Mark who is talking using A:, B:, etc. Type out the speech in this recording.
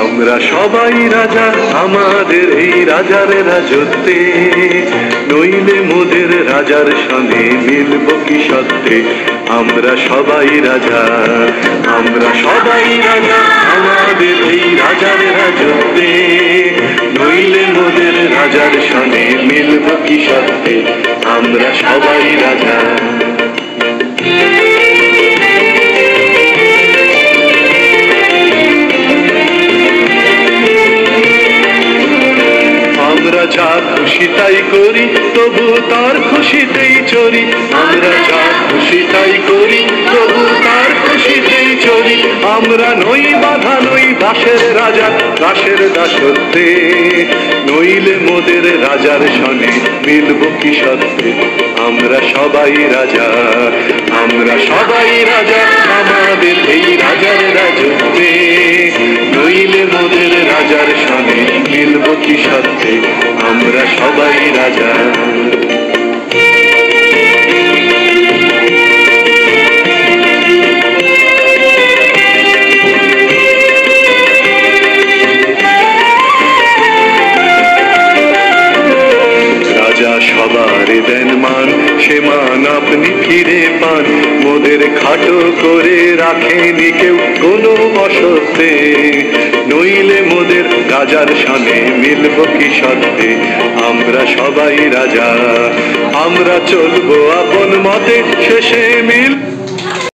A: আমরা সবাই রাজা আমাদের এই রাজার রাজত্বে, নইলে মোদের রাজার সঙ্গে মিলব কি সত্যে। আমরা সবাই রাজা, আমরা সবাই রাজা আমাদের এই রাজার রাজত্বে, নইলে মোদের রাজার সঙ্গে মিলব কি সত্যে। আমরা সবাই রাজা। আমরা যা খুশি তাই করি তবু তার খুশিতেই চলি। আমরা যা খুশি তাই করি তবু তার খুশিতেই চলি। আমরা নই বাধা নই দাসের রাজা দাসের দাসত্বে, নইলে মোদের রাজার সনে মিলব কি সত্যে। আমরা সবাই রাজা, আমরা সবাই রাজা আমাদের এই রাজার রাজত্বে, নইলে মোদের রাজার সনে মিলব কি সত্যে। আমরা সবাই রাজা। রাজা সবার দেন মান, সে মান আপনি ফিরে পান। মোদের খাটো করে রাখেনি কেউ কোনো অসত্যে, নইলে মোদের রাজার সনে মিলব কি সত্যে। আমরা সবাই রাজা, আমরা চলবো আপন মতে, শেষে মিল